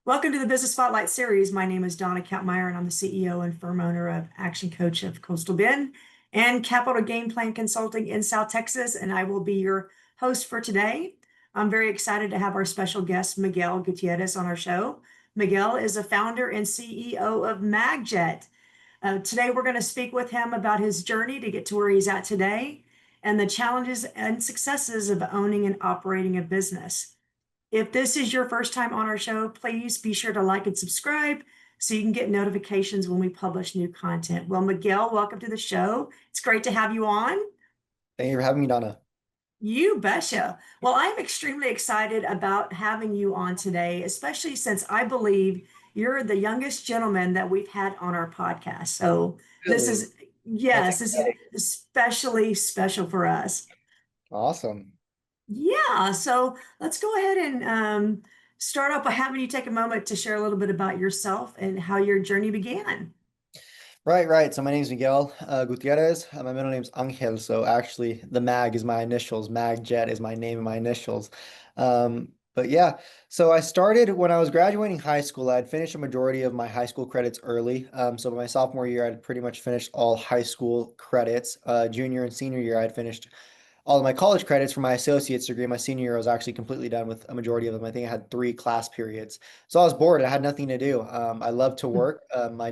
Welcome to the Business Spotlight series. My name is Dona Kappmeyer, and I'm the CEO and firm owner of Action Coach of Coastal Bend and KAPPital Game Plan Consulting in South Texas, and I will be your host for today. I'm very excited to have our special guest, Miguel Gutierrez, on our show. Miguel is a founder and CEO of MagJet. Today, we're going to speak with him about his journey to get to where he's at today and the challenges and successes of owning and operating a business. If this is your first time on our show, please be sure to like and subscribe so you can get notifications when we publish new content. Well, Miguel, welcome to the show. It's great to have you on. Thank you for having me, Donna. You betcha. Well, I'm extremely excited about having you on today, especially since I believe you're the youngest gentleman that we've had on our podcast. So this Really? is, That's yes, this is exciting. especially special for us. Awesome. Yeah, so let's go ahead and start off by having you take a moment to share a little bit about yourself and how your journey began. Right. So my name is Miguel Gutierrez. My middle name is Angel. So actually, the Mag is my initials. MagJet is my name and my initials. But yeah, so I started when I was graduating high school. I'd finished a majority of my high school credits early. So by my sophomore year, I'd pretty much finished all high school credits. Junior and senior year, I'd finished all of my college credits for my associate's degree. My senior year, I was actually completely done with a majority of them. I think I had 3 class periods. So I was bored. I had nothing to do. I loved to work. My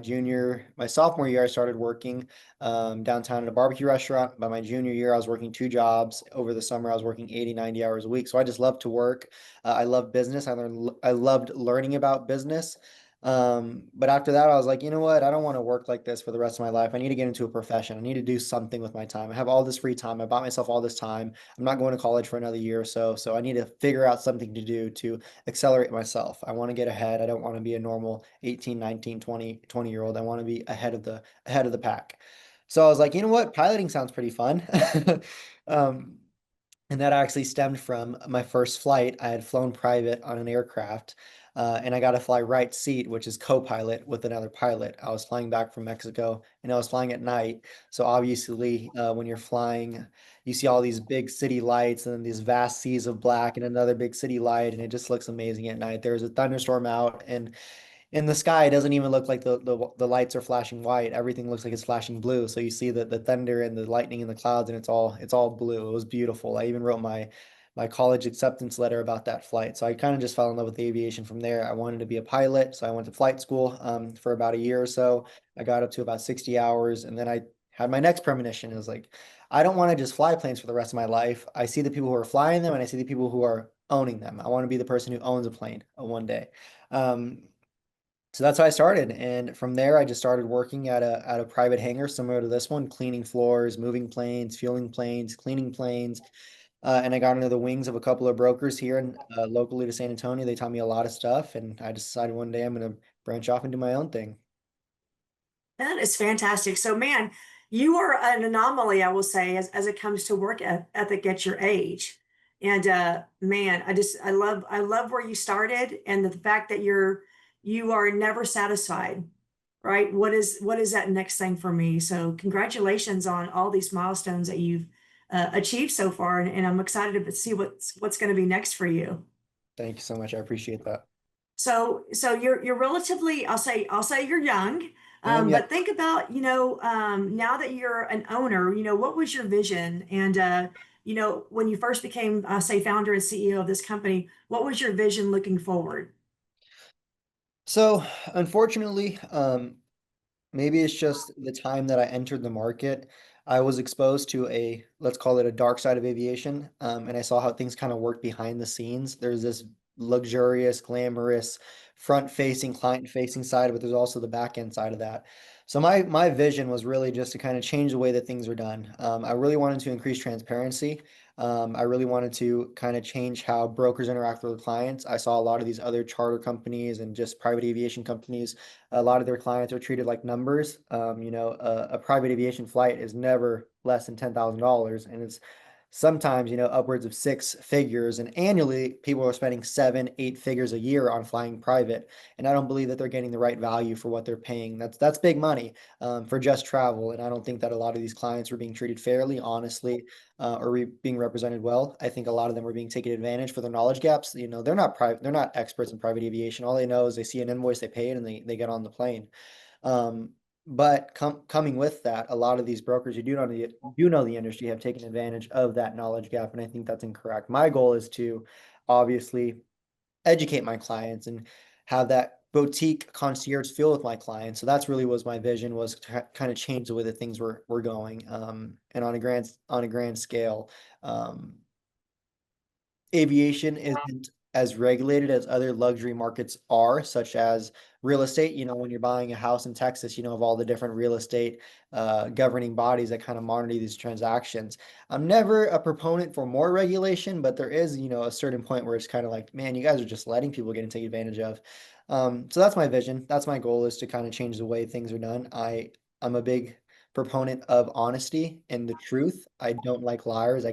sophomore year, I started working downtown at a barbecue restaurant. By my junior year, I was working 2 jobs. Over the summer, I was working 80, 90 hours a week. So I just loved to work. I love business. I loved learning about business. But after that, I was like, you know what? I don't want to work like this for the rest of my life. I need to get into a profession. I need to do something with my time. I have all this free time. I bought myself all this time. I'm not going to college for another year or so. So I need to figure out something to do to accelerate myself. I want to get ahead. I don't want to be a normal 18, 19, 20 year old. I want to be ahead of the pack. So I was like, you know what? Piloting sounds pretty fun. Um, and that actually stemmed from my first flight. I had flown private on an aircraft, and I got to fly right seat, which is co-pilot with another pilot. I was flying back from Mexico, and I was flying at night. So obviously, when you're flying, you see all these big city lights and then these vast seas of black and another big city light, and it just looks amazing at night. There was a thunderstorm out, and in the sky, it doesn't even look like the lights are flashing white. Everything looks like it's flashing blue. So you see the thunder and the lightning in the clouds, and it's all blue. It was beautiful. I even wrote my college acceptance letter about that flight. So I kind of just fell in love with aviation from there. I wanted to be a pilot, so I went to flight school for about a year or so. I got up to about 60 hours, and then I had my next premonition. It was like, I don't want to just fly planes for the rest of my life. I see the people who are flying them, and I see the people who are owning them. I want to be the person who owns a plane one day. Um, so that's how I started. And from there, I just started working at a private hangar similar to this one, cleaning floors, moving planes, fueling planes, cleaning planes. And I got under the wings of a couple of brokers here in locally to San Antonio. They taught me a lot of stuff, and I decided one day I'm going to branch off and do my own thing. That is fantastic. So, man, you are an anomaly, I will say, as it comes to work ethic at your age. And man, I love where you started and the fact that you are never satisfied, right? What is that next thing for me? So, congratulations on all these milestones that you've achieved so far, and I'm excited to see what's going to be next for you. Thank you so much. I appreciate that. So you're relatively, I'll say you're young, I am, yeah. but think about, now that you're an owner, what was your vision? And when you first became, say, founder and CEO of this company, what was your vision looking forward? So unfortunately, maybe it's just the time that I entered the market. I was exposed to let's call it a dark side of aviation, and I saw how things kind of work behind the scenes. There's this luxurious, glamorous, front-facing, client-facing side, but there's also the back-end side of that. So my vision was really just to kind of change the way that things are done. I really wanted to increase transparency. I really wanted to kind of change how brokers interact with their clients. I saw a lot of these other charter companies and just private aviation companies, a lot of their clients are treated like numbers. A private aviation flight is never less than $10,000, and it's sometimes, upwards of six figures. And annually, people are spending seven, 8 figures a year on flying private. And I don't believe that they're getting the right value for what they're paying. That's big money for just travel. And I don't think that a lot of these clients were being treated fairly, honestly, or being represented well. I think a lot of them were being taken advantage for their knowledge gaps. They're not private, they're not experts in private aviation. All they know is they see an invoice, they pay it, and they get on the plane. Um, but coming with that, a lot of these brokers who do know the industry have taken advantage of that knowledge gap, and I think that's incorrect. My goal is to obviously educate my clients and have that boutique concierge feel with my clients. So that's really was my vision, was to kind of change the way that things were going. And on a grand scale, um, aviation isn't as regulated as other luxury markets are, such as real estate. When you're buying a house in Texas, of all the different real estate governing bodies that kind of monitor these transactions. I'm never a proponent for more regulation, but there is, a certain point where it's kind of like, man, you guys are just letting people get and take advantage of. So that's my vision. That's my goal, is to kind of change the way things are done. I'm a big proponent of honesty and the truth. I don't like liars.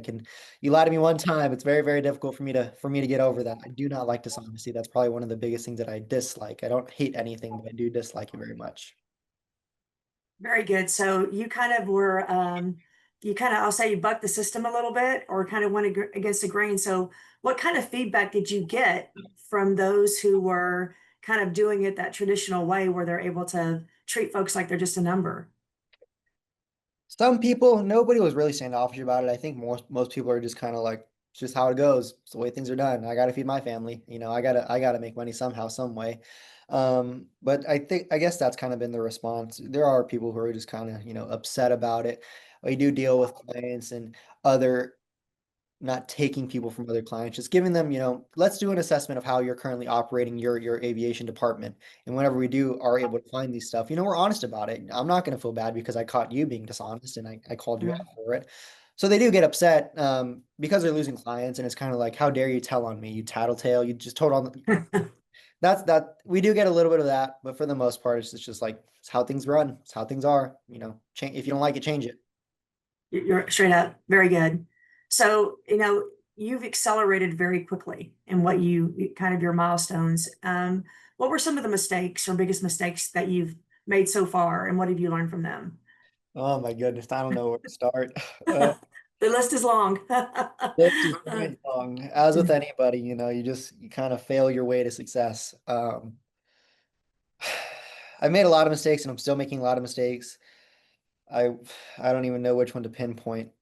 You lie to me one time, it's very, very difficult for me to get over that. I do not like dishonesty. That's probably one of the biggest things that I dislike. I don't hate anything, but I do dislike it very much. Very good. So you kind of were, I'll say you bucked the system a little bit or kind of went against the grain. So what kind of feedback did you get from those who were kind of doing it that traditional way where they're able to treat folks like they're just a number? Some people, nobody was really standoffish about it. I think most people are just kind of like, it's just how it goes. It's the way things are done. I got to feed my family. I gotta make money somehow, some way. But I guess that's kind of been the response. There are people who are just kind of, upset about it. We do deal with clients and other not taking people from other clients, just giving them, let's do an assessment of how you're currently operating your aviation department. And whenever we are able to find these stuff, we're honest about it. I'm not going to feel bad because I caught you being dishonest and I called you Mhm. out for it. So they do get upset because they're losing clients, and it's kind of like, how dare you tell on me, you tattletale, you just told on. That we do get a little bit of that, but for the most part, it's just like it's how things run, it's how things are. Change if you don't like it, change it. You're straight up very good. So, you've accelerated very quickly in what kind of your milestones. What were some of the mistakes or biggest mistakes that you've made so far, and what have you learned from them? Oh my goodness, I don't know where to start. The list is long. This is very long. As with anybody, you kind of fail your way to success. I've made a lot of mistakes and I'm still making a lot of mistakes. I I don't even know which one to pinpoint,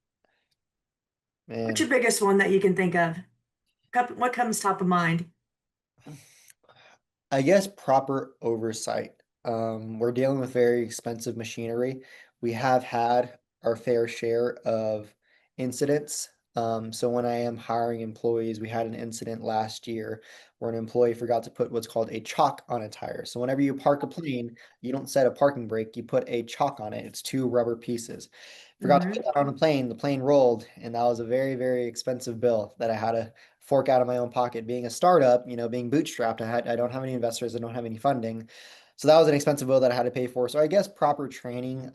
What's your man. biggest one that you can think of? What comes top of mind? I guess proper oversight. We're dealing with very expensive machinery. We have had our fair share of incidents. So when I am hiring employees, we had an incident last year where an employee forgot to put what's called a chalk on a tire. So whenever you park a plane, you don't set a parking brake, you put a chalk on it. It's two rubber pieces. Forgot to put Hmm. that on the plane rolled, and that was a very, very expensive bill that I had to fork out of my own pocket. Being a startup, being bootstrapped, I don't have any investors, I don't have any funding. So that was an expensive bill that I had to pay for. So I guess proper training,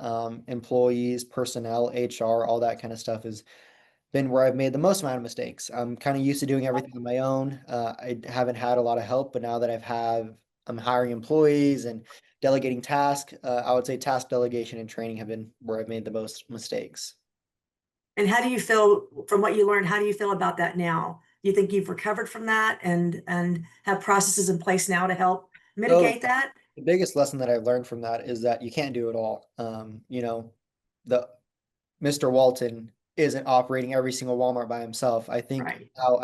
employees, personnel, HR, all that kind of stuff has been where I've made the most amount of mistakes. I'm kind of used to doing everything on my own. I haven't had a lot of help, but now that I'm hiring employees and delegating tasks. I would say task delegation and training have been where I've made the most mistakes. And how do you feel from what you learned? How do you feel about that now? You think you've recovered from that and have processes in place now to help So mitigate that? the biggest lesson that I've learned from that is that you can't do it all. The Mr. Walton isn't operating every single Walmart by himself. I think Right. now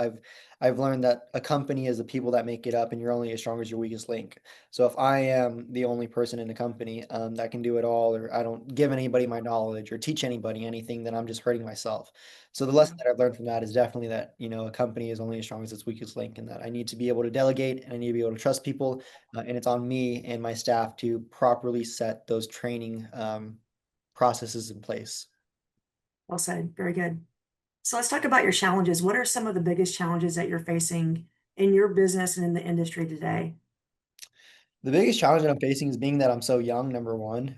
I've learned that a company is the people that make it up, and you're only as strong as your weakest link. So if I am the only person in the company that can do it all, or I don't give anybody my knowledge or teach anybody anything, then I'm just hurting myself. So the lesson that I've learned from that is definitely that a company is only as strong as its weakest link, and that I need to be able to delegate and I need to be able to trust people, and it's on me and my staff to properly set those training processes in place. Well said. Very good. So let's talk about your challenges. What are some of the biggest challenges that you're facing in your business and in the industry today? The biggest challenge that I'm facing is being that I'm so young, number one.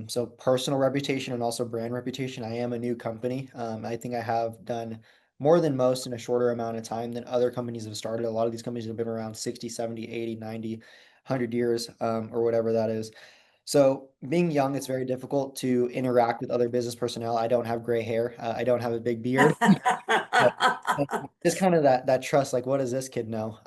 So personal reputation and also brand reputation. I am a new company. I think I have done more than most in a shorter amount of time than other companies have started. A lot of these companies have been around 60, 70, 80, 90, 100 years, or whatever that is. So being young, it's very difficult to interact with other business personnel. I don't have gray hair. I don't have a big beard. But just kind of that trust, like, what does this kid know?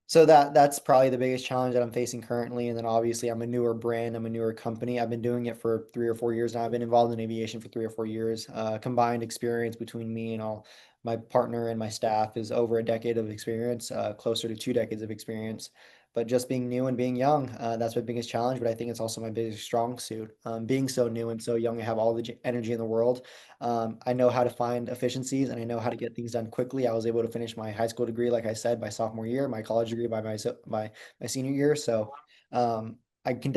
So that's probably the biggest challenge that I'm facing currently. And then obviously I'm a newer brand, I'm a newer company. I've been doing it for 3 or 4 years now. I've been involved in aviation for 3 or 4 years. Combined experience between me and all my partner and my staff is over a decade of experience, closer to 2 decades of experience. But just being new and being young, that's my biggest challenge. But I think it's also my biggest strong suit. Being so new and so young, I have all the energy in the world. I know how to find efficiencies and I know how to get things done quickly. I was able to finish my high school degree, like I said, by sophomore year, my college degree by my senior year. So um, I can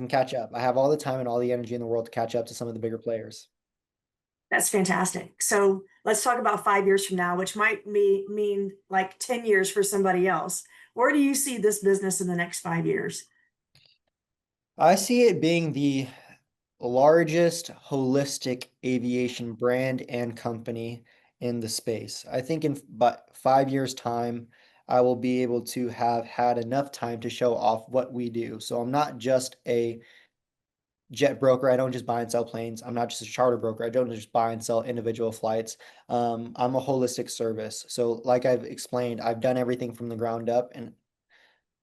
catch up. I have all the time and all the energy in the world to catch up to some of the bigger players. That's fantastic. So let's talk about 5 years from now, which might mean like 10 years for somebody else. Where do you see this business in the next 5 years? I see it being the largest holistic aviation brand and company in the space. I think in but 5 years' time, I will be able to have had enough time to show off what we do. So I'm not just a jet broker. I don't just buy and sell planes. I'm not just a charter broker. I don't just buy and sell individual flights. I'm a holistic service. So, like I've explained, I've done everything from the ground up, and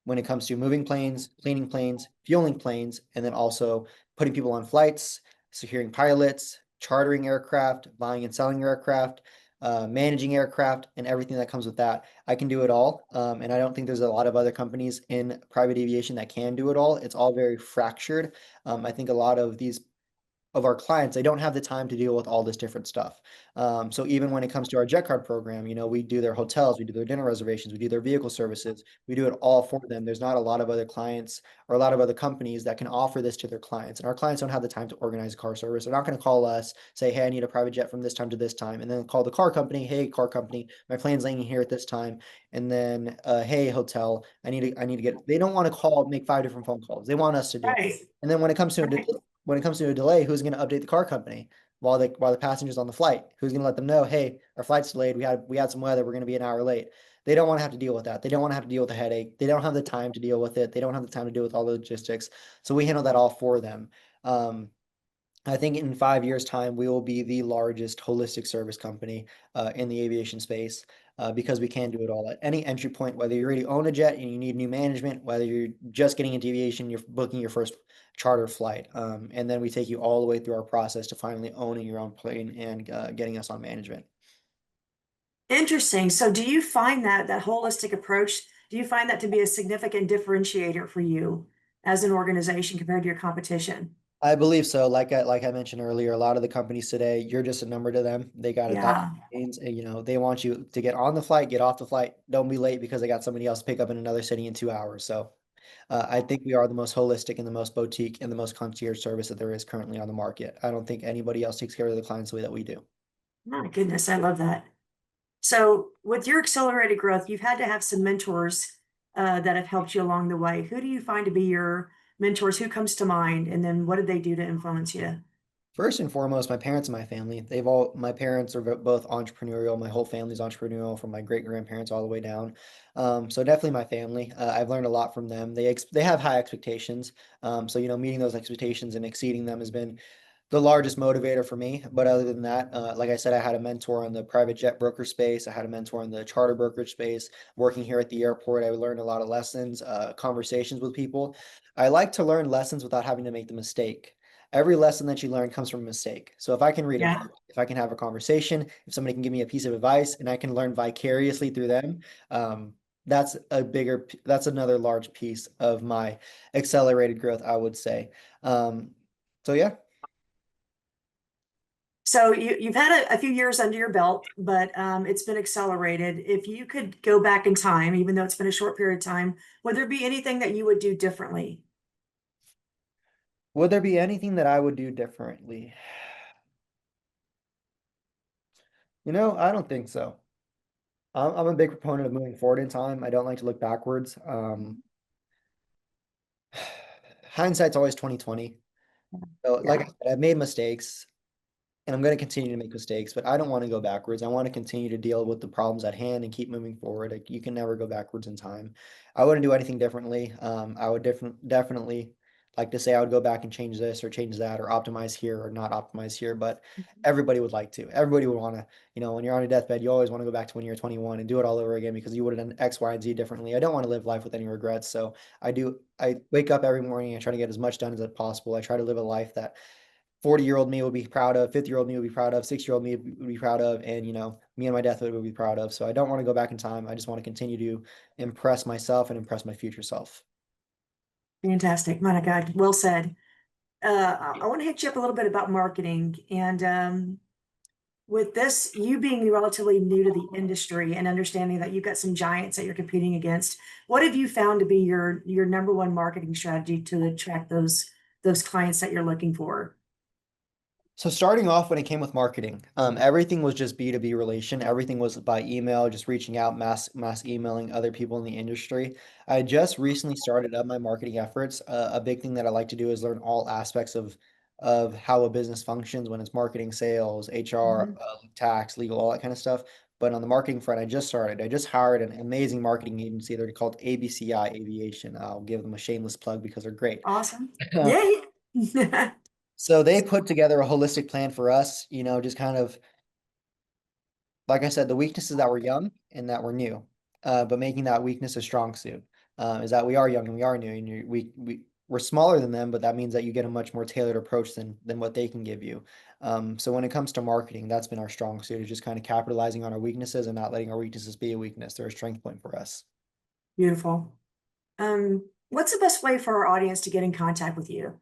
when it comes to moving planes, cleaning planes, fueling planes, and then also putting people on flights, securing pilots, chartering aircraft, buying and selling aircraft, managing aircraft, and everything that comes with that. I can do it all. And I don't think there's a lot of other companies in private aviation that can do it all. It's all very fractured. I think a lot of our clients, they don't have the time to deal with all this different stuff. So even when it comes to our jet card program, we do their hotels, we do their dinner reservations, we do their vehicle services, we do it all for them. There's not a lot of other clients or a lot of other companies that can offer this to their clients. And our clients don't have the time to organize a car service. They're not going to call us, say, hey, I need a private jet from this time to this time, and then call the car company, hey, car company, my plane's laying here at this time. And then, hey, hotel, I need to get, they don't want to call, make 5 different phone calls. They want us to do it. Right, And then right. when it comes to a delay, who's going to update the car company while the passenger's on the flight? Who's going to let them know, hey, our flight's delayed. We had some weather. We're going to be an hour late. They don't want to have to deal with that. They don't want to have to deal with the headache. They don't have the time to deal with it. They don't have the time to deal with all the logistics. So we handle that all for them. Um, I think in 5 years' time, we will be the largest holistic service company in the aviation space because we can do it all at any entry point, whether you already own a jet and you need new management, whether you're just getting into aviation, you're booking your first charter flight. And then we take you all the way through our process to finally owning your own plane and getting us on management. Interesting. So do you find that holistic approach, do you find that to be a significant differentiator for you as an organization compared to your competition? I believe so. Like I mentioned earlier, a lot of the companies today, you're just a number to them. They got a thousand Yeah. planes, and, they want you to get on the flight, get off the flight. Don't be late because they got somebody else to pick up in another city in 2 hours. So I think we are the most holistic and the most boutique and the most concierge service that there is currently on the market. I don't think anybody else takes care of the clients the way that we do. My goodness, I love that. So with your accelerated growth, you've had to have some mentors that have helped you along the way. Who do you find to be your mentors? Who comes to mind? And then what did they do to influence you? First and foremost, my parents and my family. My parents are both entrepreneurial. My whole family's entrepreneurial from my great grandparents all the way down. So definitely my family. I've learned a lot from them. They have high expectations. So, meeting those expectations and exceeding them has been the largest motivator for me. But other than that, like I said, I had a mentor in the private jet broker space. I had a mentor in the charter brokerage space. Working here at the airport, I learned a lot of lessons, conversations with people. I like to learn lessons without having to make the mistake. Every lesson that you learn comes from a mistake. So if I can read a Yeah. book, if I can have a conversation, if somebody can give me a piece of advice and I can learn vicariously through them, that's another large piece of my accelerated growth, I would say. So yeah. So you've had a few years under your belt, but it's been accelerated. If you could go back in time, even though it's been a short period of time, would there be anything that you would do differently? Would there be anything that I would do differently? I don't think so. I'm a big proponent of moving forward in time. I don't like to look backwards. Hindsight's always 2020. So, like I Yeah. said, I've made mistakes. and I'm going to continue to make mistakes, but I don't want to go backwards. I want to continue to deal with the problems at hand and keep moving forward. Like, you can never go backwards in time. I wouldn't do anything differently. I would definitely like to say I would go back and change this or change that or optimize here or not optimize here, but everybody would like to. Everybody would want to, when you're on a deathbed, you always want to go back to when you're 21 and do it all over again because you would have done X, Y, and Z differently. I don't want to live life with any regrets. So I wake up every morning and try to get as much done as possible. I try to live a life that 40-year-old me would be proud of, 50-year-old me would be proud of, 6-year-old me would be proud of, and me and my deathbed would be proud of. So I don't want to go back in time. I just want to continue to impress myself and impress my future self. Fantastic. My God, well said. I want to hit you up a little bit about marketing and with this, you being relatively new to the industry and understanding that you've got some giants that you're competing against, what have you found to be your number one marketing strategy to attract those clients that you're looking for? So starting off when it came with marketing, everything was just B2B relation. Everything was by email, just reaching out, mass emailing other people in the industry. I just recently started up my marketing efforts. A big thing that I like to do is learn all aspects of how a business functions when it's marketing, sales, HR, Mhm. tax, legal, all that kind of stuff. But on the marketing front, I just started. I just hired an amazing marketing agency. They're called ABCI Aviation. I'll give them a shameless plug because they're great. Awesome. Yeah. So they put together a holistic plan for us, just kind of, like I said, the weakness is that we're young and that we're new, but making that weakness a strong suit, is that we are young and we are new and we're smaller than them, but that means that you get a much more tailored approach than what they can give you. So when it comes to marketing, that's been our strong suit, is just kind of capitalizing on our weaknesses and not letting our weaknesses be a weakness. They're a strength point for us. Beautiful. What's the best way for our audience to get in contact with you?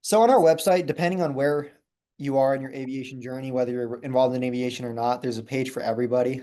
So on our website, depending on where you are in your aviation journey, whether you're involved in aviation or not, there's a page for everybody,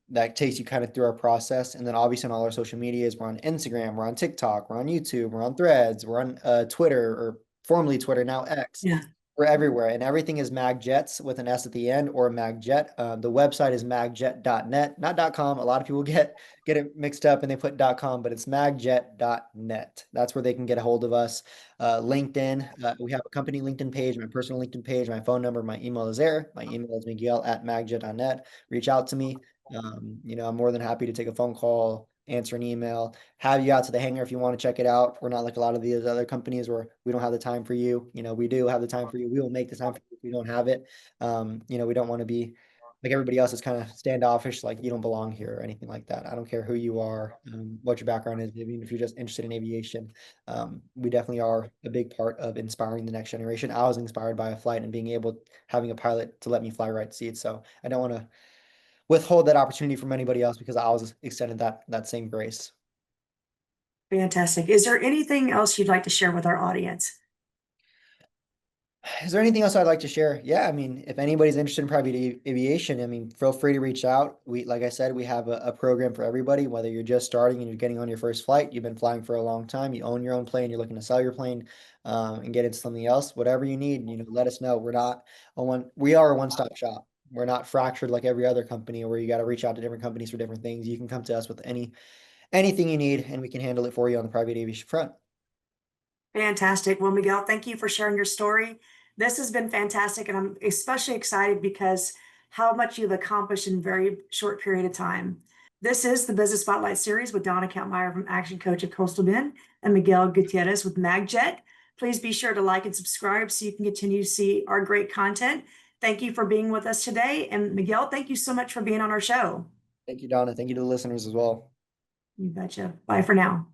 that takes you kind of through our process. And then obviously on all our social medias, we're on Instagram, we're on TikTok, we're on YouTube, we're on Threads, we're on Twitter, or formerly Twitter, now X. Yeah. We're everywhere, and everything is MagJets with an S at the end, or MagJet. The website is magjet.net, not .com. A lot of people get it mixed up and they put .com, but it's magjet.net. That's where they can get a hold of us. LinkedIn, we have a company LinkedIn page, my personal LinkedIn page, my phone number, my email is there. My email is miguel@magjet.net. Reach out to me. I'm more than happy to take a phone call, answer an email, have you out to the hangar if you want to check it out. We're not like a lot of these other companies where we don't have the time for you. We do have the time for you. We will make the time for you if we don't have it. We don't want to be like everybody else is kind of standoffish, like you don't belong here or anything like that. I don't care who you are, what your background is, even if you're just interested in aviation. We definitely are a big part of inspiring the next generation. I was inspired by a flight and being able, having a pilot to let me fly right seat. So I don't want to withhold that opportunity from anybody else because I was extended that same grace. Fantastic. Is there anything else you'd like to share with our audience? Is there anything else I'd like to share? Yeah, I mean, if anybody's interested in private aviation, I mean, feel free to reach out. Like I said, we have a program for everybody, whether you're just starting and you're getting on your first flight, you've been flying for a long time, you own your own plane, you're looking to sell your plane, and get into something else, whatever you need, let us know. We are a one-stop shop. We're not fractured like every other company where you got to reach out to different companies for different things. You can come to us with anything you need, and we can handle it for you on the private aviation front. Fantastic. Well, Miguel, thank you for sharing your story. This has been fantastic, and I'm especially excited because how much you've accomplished in a very short period of time. This is the Business Spotlight Series with Donna Kappmeyer from Action Coach at Coastal Bend and Miguel Gutierrez with MagJet. Please be sure to like and subscribe so you can continue to see our great content. Thank you for being with us today. And Miguel, thank you so much for being on our show. Thank you, Donna. Thank you to the listeners as well. You betcha. Bye for now.